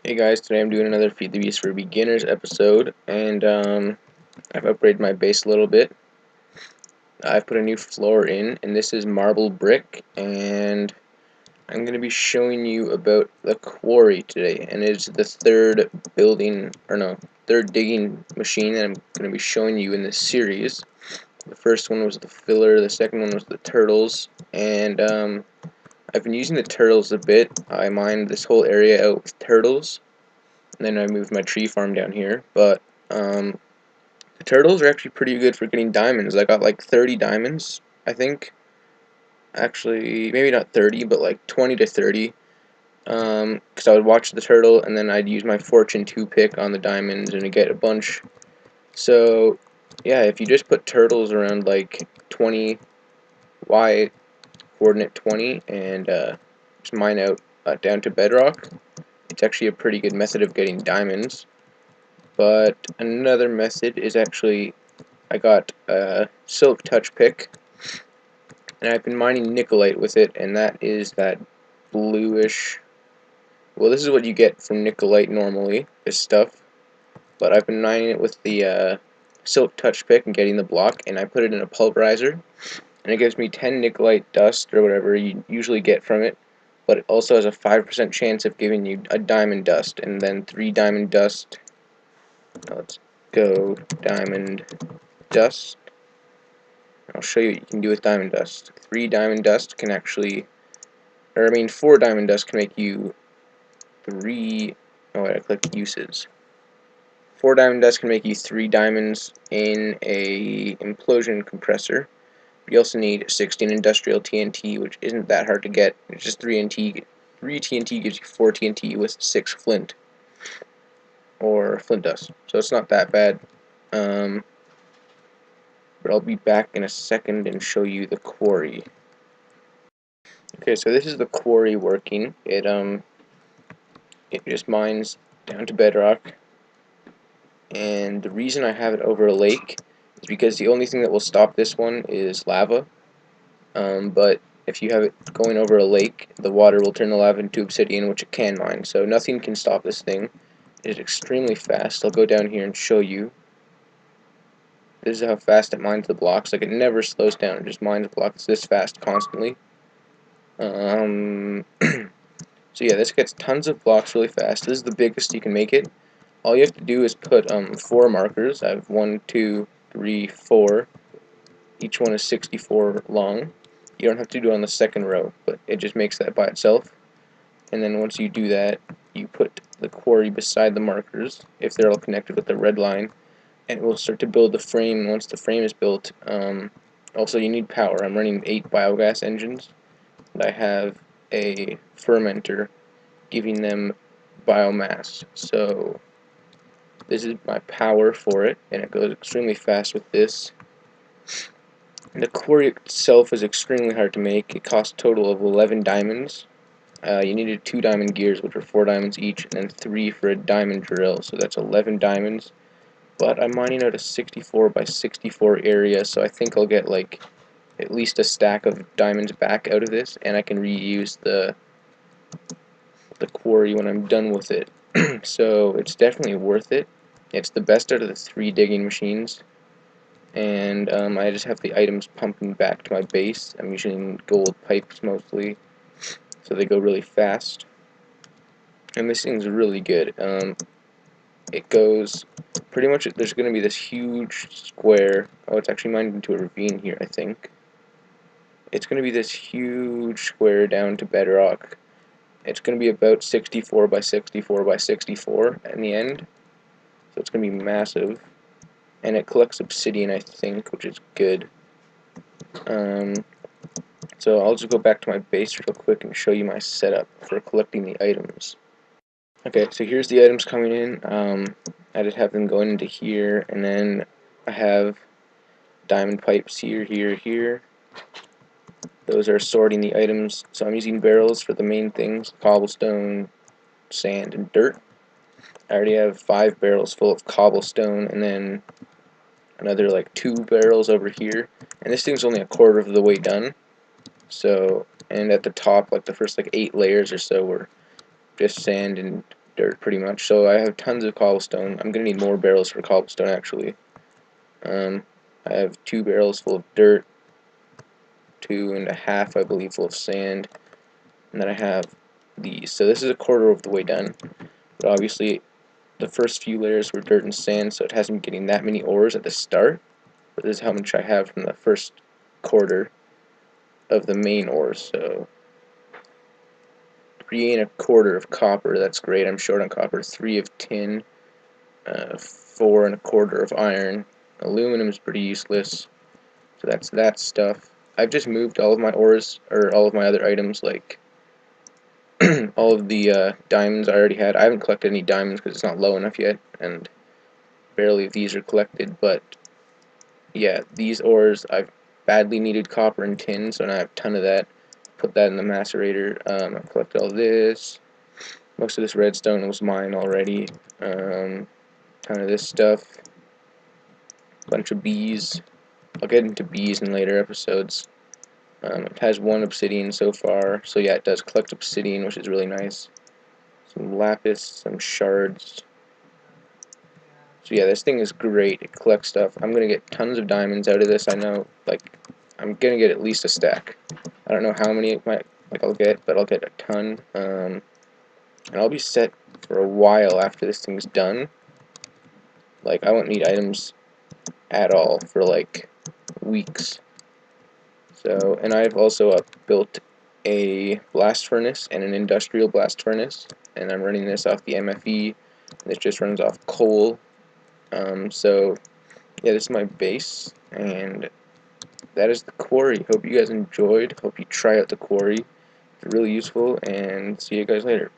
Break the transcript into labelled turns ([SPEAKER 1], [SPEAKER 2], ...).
[SPEAKER 1] Hey guys, today I'm doing another Feed the Beast for Beginners episode, and I've upgraded my base a little bit. I've put a new floor in, and this is marble brick, and I'm going to be showing you about the Quarry today, and it's the third third digging machine that I'm going to be showing you in this series. The first one was the filler, the second one was the turtles, and I've been using the turtles a bit. I mined this whole area out with turtles. And then I moved my tree farm down here, but the turtles are actually pretty good for getting diamonds. I got like 30 diamonds, I think. Actually, maybe not 30, but like 20 to 30. Because I would watch the turtle, and then I'd use my fortune 2 pick on the diamonds, and I'd get a bunch. So, yeah, if you just put turtles around like 20, Y coordinate 20, and just mine out down to bedrock, it's actually a pretty good method of getting diamonds. But another method is actually, I got a silk touch pick, and I've been mining nickelite with it, and that is that bluish, well, this is what you get from nickelite normally, this stuff, but I've been mining it with the silk touch pick and getting the block, and I put it in a pulverizer, and it gives me 10 nickelite dust, or whatever you usually get from it, but it also has a 5% chance of giving you a diamond dust, and then 3 diamond dust. Let's go diamond dust. I'll show you what you can do with diamond dust. 3 diamond dust can actually, 4 diamond dust can make you 3, oh wait, I clicked uses. 4 diamond dust can make you 3 diamonds in a implosion compressor. You also need 16 industrial TNT, which isn't that hard to get. It's just 3 TNT. 3 TNT gives you 4 TNT with 6 flint, or flint dust. So it's not that bad. But I'll be back in a second and show you the quarry. Okay, so this is the quarry working. It just mines down to bedrock, and the reason I have it over a lake is because the only thing that will stop this one is lava. But if you have it going over a lake, the water will turn the lava into obsidian, which it can mine. So nothing can stop this thing. It is extremely fast. I'll go down here and show you. This is how fast it mines the blocks. Like, it never slows down. It just mines blocks this fast constantly. So yeah, this gets tons of blocks really fast. This is the biggest you can make it. All you have to do is put 4 markers. I have 1, 2, 3, 4. Each one is 64 long. You don't have to do it on the second row, but it just makes that by itself. And then once you do that, you put the quarry beside the markers, if they're all connected with the red line, and it will start to build the frame. And once the frame is built, also you need power. I'm running 8 biogas engines, and I have a fermenter giving them biomass. So this is my power for it, and it goes extremely fast with this. And the quarry itself is extremely hard to make. It costs a total of 11 diamonds. You needed 2 diamond gears, which are 4 diamonds each, and then 3 for a diamond drill, so that's 11 diamonds. But I'm mining out a 64 by 64 area, so I think I'll get like at least a stack of diamonds back out of this, and I can reuse the quarry when I'm done with it. So it's definitely worth it. It's the best out of the 3 digging machines, and I just have the items pumping back to my base. I'm using gold pipes mostly, so they go really fast. And this thing's really good. It goes pretty much, there's going to be this huge square. Oh, it's actually mined into a ravine here, I think. It's going to be this huge square down to bedrock. It's going to be about 64 by 64 by 64 in the end. So it's going to be massive. And it collects obsidian, I think, which is good. So I'll just go back to my base real quick and show you my setup for collecting the items. Okay, so here's the items coming in. I just have them going into here, and then I have diamond pipes here, here, here. Those are sorting the items. So I'm using barrels for the main things: cobblestone, sand, and dirt. I already have 5 barrels full of cobblestone, and then another like 2 barrels over here. And this thing's only a quarter of the way done. So, and at the top, like the first like 8 layers or so were just sand and dirt pretty much. So I have tons of cobblestone. I'm gonna need more barrels for cobblestone actually. I have 2 barrels full of dirt, 2.5 I believe full of sand, and then I have these. So this is a quarter of the way done. But obviously the first few layers were dirt and sand, so it hasn't been getting that many ores at the start. But this is how much I have from the first quarter of the main ores. So 3.25 of copper, that's great. I'm short on copper. 3 of tin, 4.25 of iron. Aluminum is pretty useless, so that's that stuff. I've just moved all of my ores, or all of my other items, like all of the diamonds I already had. I haven't collected any diamonds because it's not low enough yet, and barely of these are collected, but yeah, these ores, I've badly needed copper and tin, so now I have a ton of that. Put that in the macerator. I've collected all this. Most of this redstone was mine already. Ton of this stuff. Bunch of bees. I'll get into bees in later episodes. It has 1 obsidian so far, so yeah, it does collect obsidian, which is really nice. Some lapis, some shards. So yeah, this thing is great. It collects stuff. I'm gonna get tons of diamonds out of this. I know, like, I'm gonna get at least a stack. I don't know how many I'll get, but I'll get a ton. And I'll be set for a while after this thing's done. Like, I won't need items at all for like weeks. So, and I've also built a blast furnace and an industrial blast furnace, and I'm running this off the MFE. This just runs off coal. So yeah, this is my base, and that is the quarry. Hope you guys enjoyed. Hope you try out the quarry. It's really useful, and see you guys later.